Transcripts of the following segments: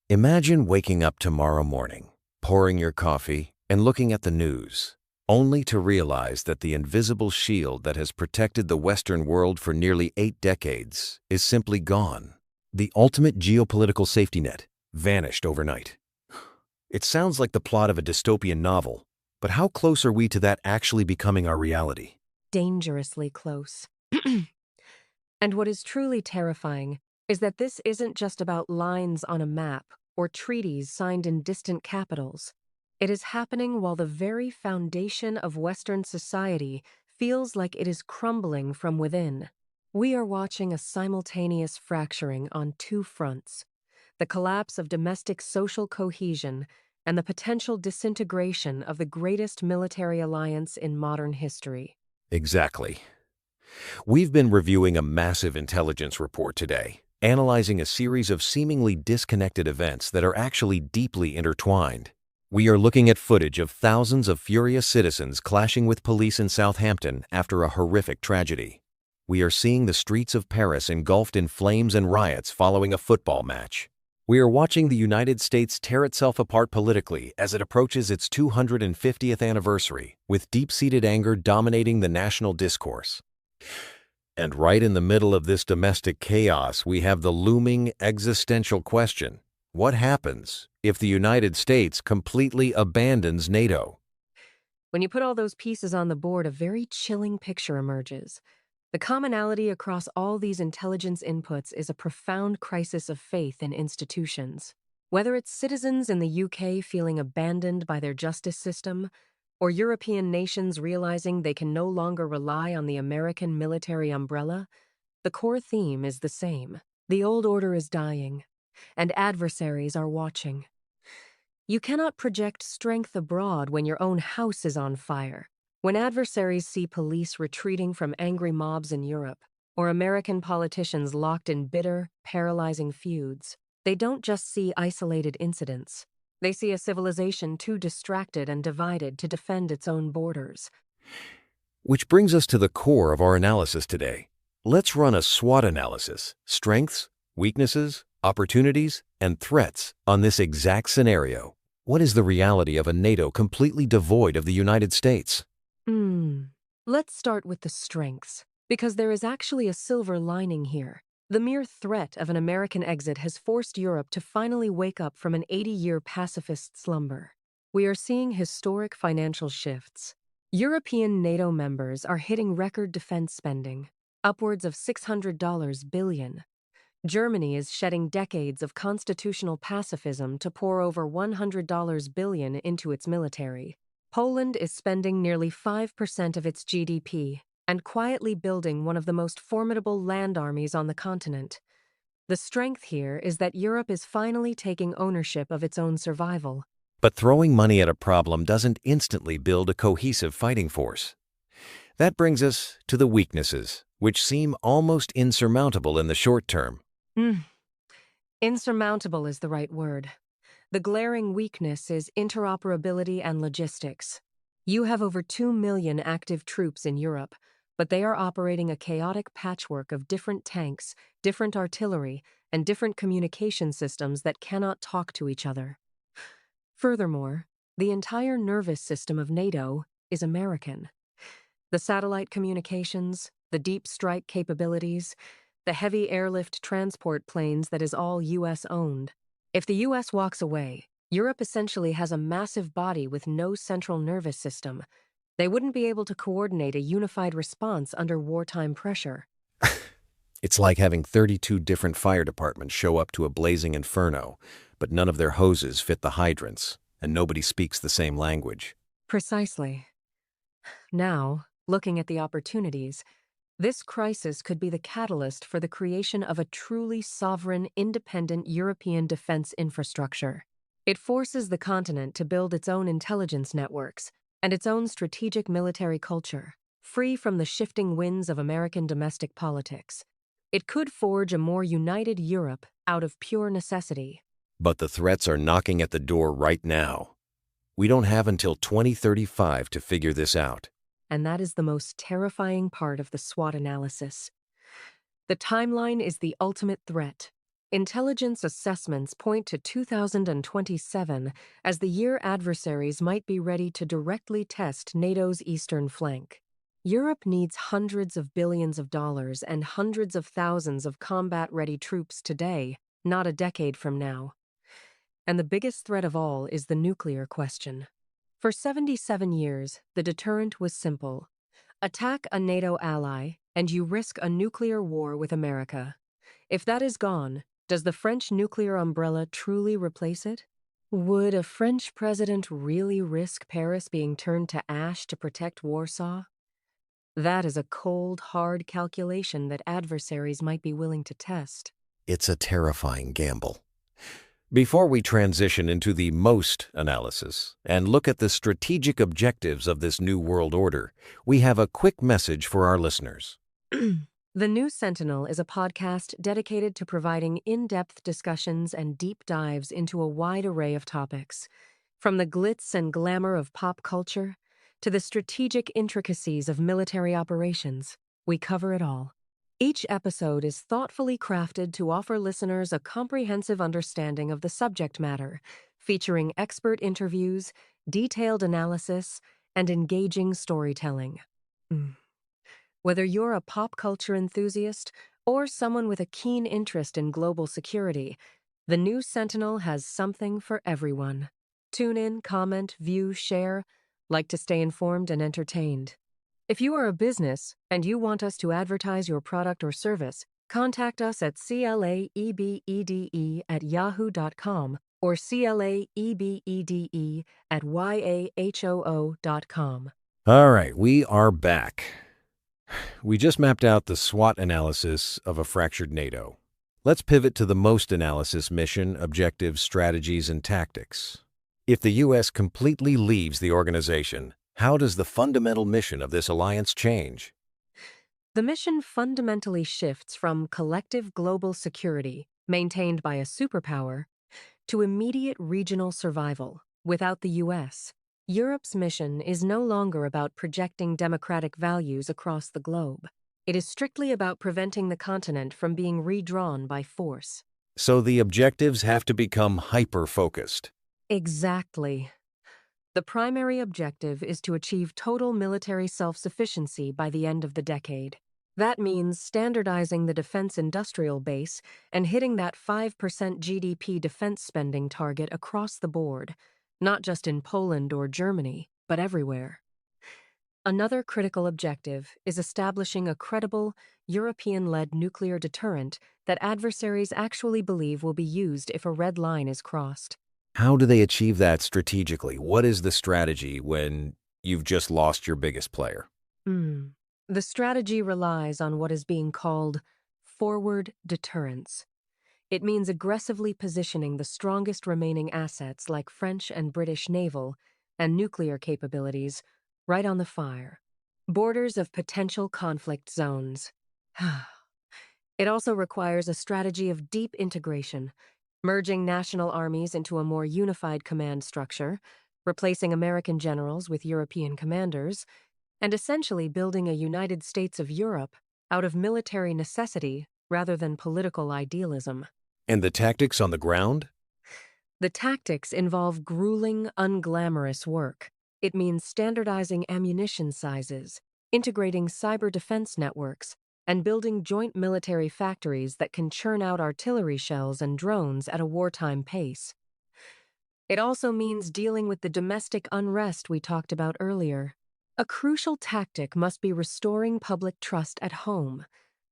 Imagine waking up tomorrow morning, pouring your coffee, and looking at the news, only to realize that the invisible shield that has protected the Western world for nearly 8 decades is simply gone. The ultimate geopolitical safety net vanished overnight. It sounds like the plot of a dystopian novel, but how close are we to that actually becoming our reality? Dangerously close. And what is truly terrifying is that this isn't just about lines on a map or treaties signed in distant capitals. It is happening while the very foundation of Western society feels like it is crumbling from within. We are watching a simultaneous fracturing on two fronts: the collapse of domestic social cohesion and the potential disintegration of the greatest military alliance in modern history. Exactly. We've been reviewing a massive intelligence report today, analyzing a series of seemingly disconnected events that are actually deeply intertwined. We are looking at footage of thousands of furious citizens clashing with police in Southampton after a horrific tragedy. We are seeing the streets of Paris engulfed in flames and riots following a football match. We are watching the United States tear itself apart politically as it approaches its 250th anniversary, with deep-seated anger dominating the national discourse. And right in the middle of this domestic chaos, we have the looming existential question: what happens if the United States completely abandons NATO? When you put all those pieces on the board, a very chilling picture emerges. The commonality across all these intelligence inputs is a profound crisis of faith in institutions. Whether it's citizens in the UK feeling abandoned by their justice system, or European nations realizing they can no longer rely on the American military umbrella, the core theme is the same. The old order is dying, and adversaries are watching. You cannot project strength abroad when your own house is on fire. When adversaries see police retreating from angry mobs in Europe, or American politicians locked in bitter, paralyzing feuds, they don't just see isolated incidents. They see a civilization too distracted and divided to defend its own borders. Which brings us to the core of our analysis today. Let's run a SWOT analysis: strengths, weaknesses, opportunities, and threats on this exact scenario. What is the reality of a NATO completely devoid of the United States? Let's start with the strengths, because there is actually a silver lining here. The mere threat of an American exit has forced Europe to finally wake up from an 80-year pacifist slumber. We are seeing historic financial shifts. European NATO members are hitting record defense spending, upwards of $600 billion. Germany is shedding decades of constitutional pacifism to pour over $100 billion into its military. Poland is spending nearly 5% of its GDP and quietly building one of the most formidable land armies on the continent. The strength here is that Europe is finally taking ownership of its own survival. But throwing money at a problem doesn't instantly build a cohesive fighting force. That brings us to the weaknesses, which seem almost insurmountable in the short term. Mm. Insurmountable is the right word. The glaring weakness is interoperability and logistics. You have over 2 million active troops in Europe, but they are operating a chaotic patchwork of different tanks, different artillery, and different communication systems that cannot talk to each other. Furthermore, the entire nervous system of NATO is American. The satellite communications, the deep strike capabilities, the heavy airlift transport planes that is all U.S. owned. If the U.S. walks away, Europe essentially has a massive body with no central nervous system. They wouldn't be able to coordinate a unified response under wartime pressure. It's like having 32 different fire departments show up to a blazing inferno, but none of their hoses fit the hydrants, and nobody speaks the same language. Precisely. Now, looking at the opportunities, this crisis could be the catalyst for the creation of a truly sovereign, independent European defense infrastructure. It forces the continent to build its own intelligence networks and its own strategic military culture, free from the shifting winds of American domestic politics. It could forge a more united Europe out of pure necessity. But the threats are knocking at the door right now. We don't have until 2035 to figure this out. And that is the most terrifying part of the SWOT analysis. The timeline is the ultimate threat. Intelligence assessments point to 2027 as the year adversaries might be ready to directly test NATO's eastern flank. Europe needs hundreds of billions of dollars and hundreds of thousands of combat-ready troops today, not a decade from now. And the biggest threat of all is the nuclear question. For 77 years, the deterrent was simple. Attack a NATO ally, and you risk a nuclear war with America. If that is gone, does the French nuclear umbrella truly replace it? Would a French president really risk Paris being turned to ash to protect Warsaw? That is a cold, hard calculation that adversaries might be willing to test. It's a terrifying gamble. Before we transition into the most analysis and look at the strategic objectives of this new world order, we have a quick message for our listeners. The New Sentinel is a podcast dedicated to providing in-depth discussions and deep dives into a wide array of topics. From the glitz and glamour of pop culture to the strategic intricacies of military operations, we cover it all. Each episode is thoughtfully crafted to offer listeners a comprehensive understanding of the subject matter, featuring expert interviews, detailed analysis, and engaging storytelling. Whether you're a pop culture enthusiast or someone with a keen interest in global security, the New Sentinel has something for everyone. Tune in, comment, view, share, like to stay informed and entertained. If you are a business and you want us to advertise your product or service, contact us at claebede@yahoo.com or claebede@yahoo.com. All right, we are back. We just mapped out the SWOT analysis of a fractured NATO. Let's pivot to the most analysis: mission, objectives, strategies, and tactics. If the U.S. completely leaves the organization, how does the fundamental mission of this alliance change? The mission fundamentally shifts from collective global security, maintained by a superpower, to immediate regional survival. Without the U.S., Europe's mission is no longer about projecting democratic values across the globe. It is strictly about preventing the continent from being redrawn by force. So the objectives have to become hyper-focused. Exactly. The primary objective is to achieve total military self-sufficiency by the end of the decade. That means standardizing the defense industrial base and hitting that 5% GDP defense spending target across the board, not just in Poland or Germany, but everywhere. Another critical objective is establishing a credible, European-led nuclear deterrent that adversaries actually believe will be used if a red line is crossed. How do they achieve that strategically? What is the strategy when you've just lost your biggest player? The strategy relies on what is being called forward deterrence. It means aggressively positioning the strongest remaining assets like French and British naval and nuclear capabilities right on the fire. Borders of potential conflict zones. It also requires a strategy of deep integration, merging national armies into a more unified command structure, replacing American generals with European commanders, and essentially building a United States of Europe out of military necessity rather than political idealism. And the tactics on the ground? The tactics involve grueling, unglamorous work. It means standardizing ammunition sizes, integrating cyber defense networks, and building joint military factories that can churn out artillery shells and drones at a wartime pace. It also means dealing with the domestic unrest we talked about earlier. A crucial tactic must be restoring public trust at home,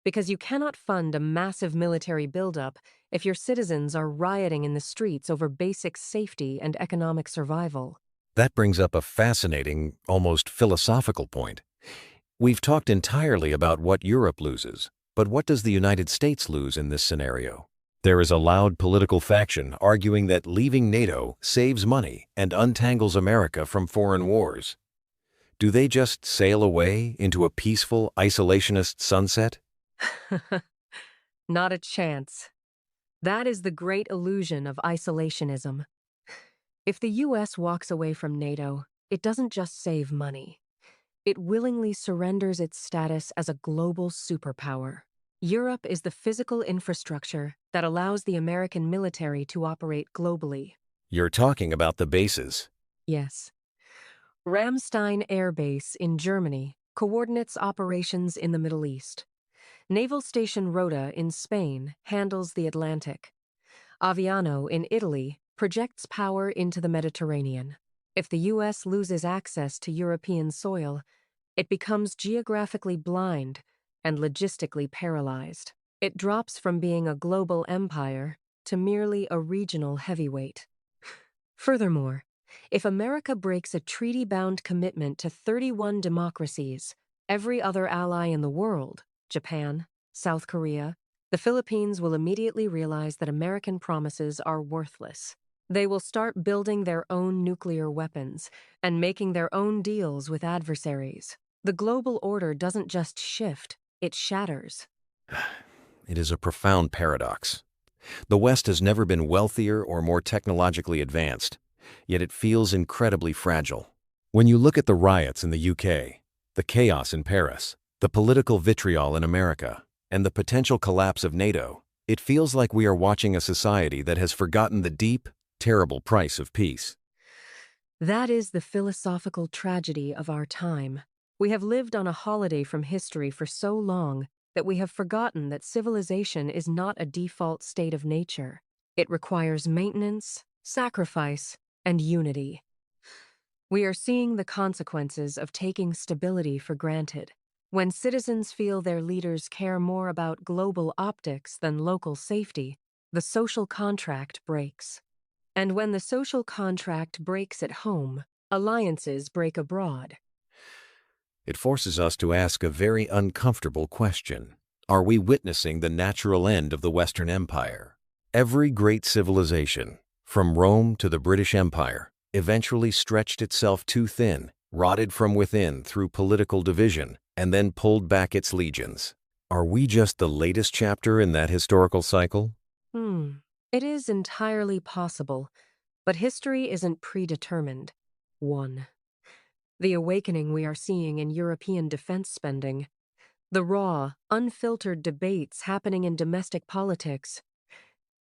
because you cannot fund a massive military buildup if your citizens are rioting in the streets over basic safety and economic survival. That brings up a fascinating, almost philosophical point. We've talked entirely about what Europe loses, but what does the United States lose in this scenario? There is a loud political faction arguing that leaving NATO saves money and untangles America from foreign wars. Do they just sail away into a peaceful, isolationist sunset? Not a chance. That is the great illusion of isolationism. If the U.S. walks away from NATO, it doesn't just save money. It willingly surrenders its status as a global superpower. Europe is the physical infrastructure that allows the American military to operate globally. You're talking about the bases. Yes. Ramstein Air Base in Germany coordinates operations in the Middle East. Naval Station Rota in Spain handles the Atlantic. Aviano in Italy projects power into the Mediterranean. If the U.S. loses access to European soil, it becomes geographically blind and logistically paralyzed. It drops from being a global empire to merely a regional heavyweight. Furthermore, if America breaks a treaty-bound commitment to 31 democracies, every other ally in the world, Japan, South Korea, the Philippines will immediately realize that American promises are worthless. They will start building their own nuclear weapons and making their own deals with adversaries. The global order doesn't just shift, it shatters. It is a profound paradox. The West has never been wealthier or more technologically advanced, yet it feels incredibly fragile. When you look at the riots in the UK, the chaos in Paris, the political vitriol in America, and the potential collapse of NATO, it feels like we are watching a society that has forgotten the deep, terrible price of peace. That is the philosophical tragedy of our time. We have lived on a holiday from history for so long that we have forgotten that civilization is not a default state of nature. It requires maintenance, sacrifice, and unity. We are seeing the consequences of taking stability for granted. When citizens feel their leaders care more about global optics than local safety, the social contract breaks. And when the social contract breaks at home, alliances break abroad. It forces us to ask a very uncomfortable question. Are we witnessing the natural end of the Western Empire? Every great civilization, from Rome to the British Empire, eventually stretched itself too thin, rotted from within through political division, and then pulled back its legions. Are we just the latest chapter in that historical cycle? It is entirely possible, but history isn't predetermined. 1. The awakening we are seeing in European defense spending. The raw, unfiltered debates happening in domestic politics.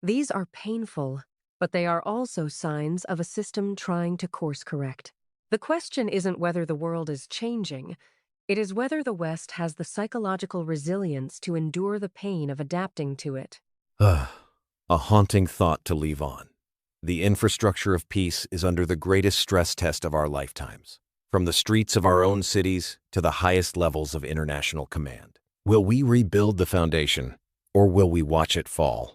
These are painful, but they are also signs of a system trying to course correct. The question isn't whether the world is changing, it is whether the West has the psychological resilience to endure the pain of adapting to it. A haunting thought to leave on. The infrastructure of peace is under the greatest stress test of our lifetimes. From the streets of our own cities to the highest levels of international command. Will we rebuild the foundation, or will we watch it fall?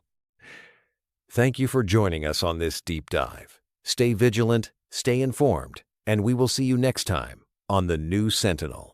Thank you for joining us on this deep dive. Stay vigilant, stay informed, and we will see you next time on the New Sentinel.